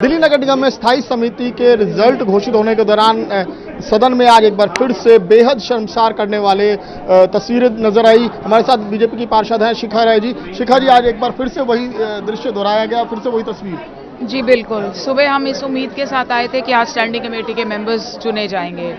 दिल्ली नगर निगम में स्थायी समिति के रिजल्ट घोषित होने के दौरान सदन में आज एक बार फिर से बेहद शर्मसार करने वाले तस्वीरें नजर आई। हमारे साथ बीजेपी की पार्षद हैं शिखा राय जी। शिखा जी, आज एक बार फिर से वही दृश्य दोहराया गया, फिर से वही तस्वीर। जी बिल्कुल, सुबह हम इस उम्मीद के साथ आए थे कि आज स्टैंडिंग कमेटी के मेंबर्स चुने जाएंगे।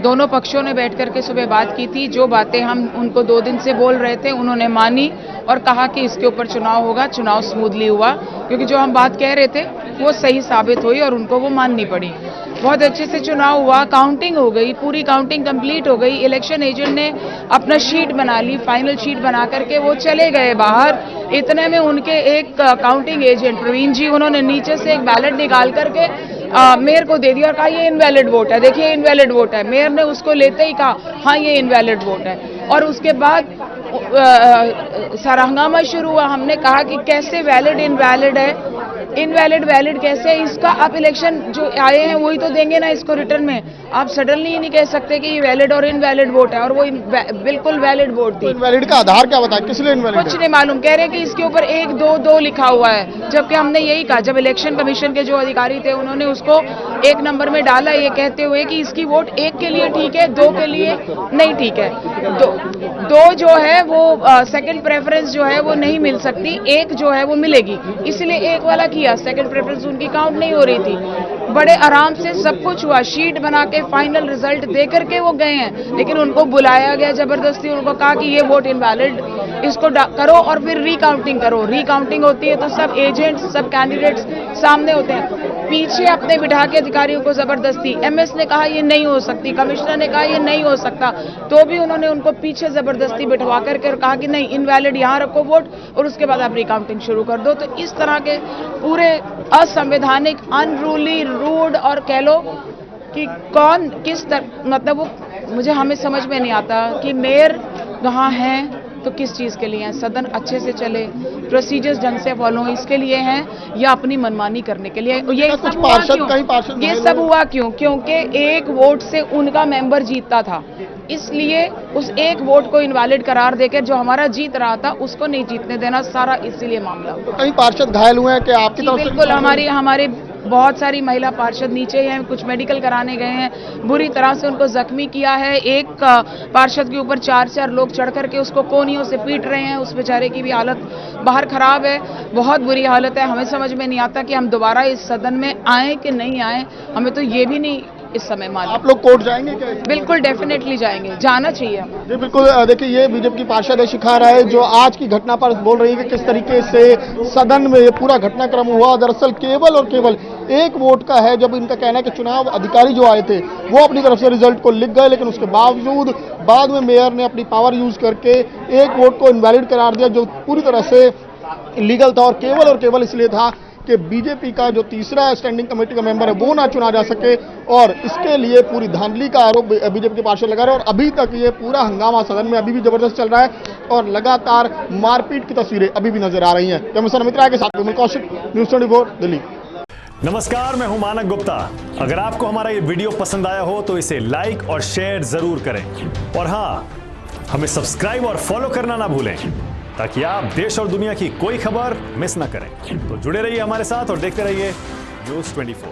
दोनों पक्षों ने बैठ करके सुबह बात की थी। जो बातें हम उनको 2 दिन से बोल रहे थे उन्होंने मानी और कहा कि इसके ऊपर चुनाव होगा। चुनाव स्मूथली हुआ क्योंकि जो हम बात कह रहे थे वो सही साबित हुई और उनको वो माननी पड़ी। बहुत अच्छे से चुनाव हुआ, काउंटिंग हो गई, पूरी काउंटिंग कंप्लीट हो गई। इलेक्शन एजेंट ने अपना शीट बना ली, फाइनल शीट बना करके वो चले गए बाहर। इतने में उनके एक काउंटिंग एजेंट प्रवीण जी, उन्होंने नीचे से एक बैलेट निकाल करके मेयर को दे दिया और कहा ये इनवैलिड वोट है, देखिए इनवैलिड वोट है। मेयर ने उसको लेते ही कहा हाँ ये इनवैलिड वोट है और उसके बाद सारा हंगामा शुरू हुआ। हमने कहा कि कैसे वैलिड इनवैलिड है, इनवैलिड वैलिड कैसे है इसका? आप इलेक्शन जो आए हैं वही तो देंगे ना इसको रिटर्न में। आप सडनली ही नहीं कह सकते कि ये वैलिड और इनवैलिड वोट है, और वो बिल्कुल वैलिड वोट थी। तो इनवैलिड का आधार क्या बताया, किस लिए इनवैलिड? कुछ नहीं मालूम, कह रहे हैं कि इसके ऊपर 1-2-2 लिखा हुआ है, जबकि हमने यही कहा। जब इलेक्शन कमीशन के जो अधिकारी थे उन्होंने उसको 1 नंबर में डाला, ये कहते हुए कि इसकी वोट 1 के लिए ठीक है, 2 के लिए नहीं ठीक है। 2 जो है वो सेकंड प्रेफरेंस जो है वो नहीं मिल सकती, 1 जो है वो मिलेगी, इसलिए 1 वाला किया। सेकंड प्रेफरेंस उनकी काउंट नहीं हो रही थी। बड़े आराम से सब कुछ हुआ, शीट बना के फाइनल रिजल्ट दे करके वो गए हैं, लेकिन उनको बुलाया गया जबरदस्ती। उनको कहा कि ये वोट इनवैलिड, इसको करो और फिर रिकाउंटिंग करो। रिकाउंटिंग होती है तो सब एजेंट्स, सब कैंडिडेट्स सामने होते हैं, पीछे अपने बिठा के अधिकारियों को जबरदस्ती। एमएस ने कहा ये नहीं हो सकती, कमिश्नर ने कहा ये नहीं हो सकता, तो भी उन्होंने उनको पीछे जबरदस्ती बिठवा करके और कहा कि नहीं इनवैलिड यहाँ रखो वोट और उसके बाद आप रिकाउंटिंग शुरू कर दो। तो इस तरह के पूरे असंवैधानिक, अनरूली, रूड और कह लो कि कौन किस तरह, मतलब वो मुझे हमें समझ में नहीं आता कि मेयर वहाँ हैं तो किस चीज के लिए हैं। सदन अच्छे से चले, प्रोसीजर्स ढंग से फॉलो हो, इसके लिए हैं या अपनी मनमानी करने के लिए? ये सब हुआ क्यों? ये सब हुआ क्यों? क्योंकि 1 वोट से उनका मेंबर जीतता था, इसलिए उस 1 वोट को इनवैलिड करार देकर जो हमारा जीत रहा था उसको नहीं जीतने देना, सारा इसीलिए मामला। कई पार्षद घायल हुए हैं कि आपकी तरफ से? बिल्कुल, हमारे बहुत सारी महिला पार्षद नीचे हैं, कुछ मेडिकल कराने गए हैं, बुरी तरह से उनको जख्मी किया है। एक पार्षद के ऊपर 4 लोग चढ़ करके उसको कोनियों से पीट रहे हैं, उस बेचारे की भी हालत बाहर खराब है, बहुत बुरी हालत है। हमें समझ में नहीं आता कि हम दोबारा इस सदन में आए कि नहीं आए, हमें तो ये भी नहीं इस समय मालूम। आप लोग कोर्ट जाएंगे क्या? बिल्कुल, डेफिनेटली जाएंगे, जाना चाहिए। जी बिल्कुल। देखिए, ये बीजेपी की पार्षद है शिखा राय, जो आज की घटना पर बोल रही है कि किस तरीके से सदन में ये पूरा घटनाक्रम हुआ। दरअसल केवल और केवल 1 वोट का है। जब इनका कहना है कि चुनाव अधिकारी जो आए थे वो अपनी तरफ से रिजल्ट को लिख गए, लेकिन उसके बावजूद बाद में मेयर ने अपनी पावर यूज करके 1 वोट को इनवैलिड करार दिया, जो पूरी तरह से इलीगल था और केवल इसलिए था कि बीजेपी का जो तीसरा स्टैंडिंग कमेटी का मेंबर है वो ना चुना जा सके, और इसके लिए पूरी धांधली का आरोप बीजेपी के पार्षद लगा रहे हैं। और अभी तक ये पूरा हंगामा सदन में अभी भी जबरदस्त चल रहा है और लगातार मारपीट की तस्वीरें अभी भी नजर आ रही हैं। कैमरा मित्रा के साथ कौशिक, न्यूज़ 24 दिल्ली। नमस्कार, मैं हूं मानक गुप्ता। अगर आपको हमारा ये वीडियो पसंद आया हो तो इसे लाइक और शेयर जरूर करें, और हाँ, हमें सब्सक्राइब और फॉलो करना ना भूलें ताकि आप देश और दुनिया की कोई खबर मिस ना करें। तो जुड़े रहिए हमारे साथ और देखते रहिए न्यूज़ 24।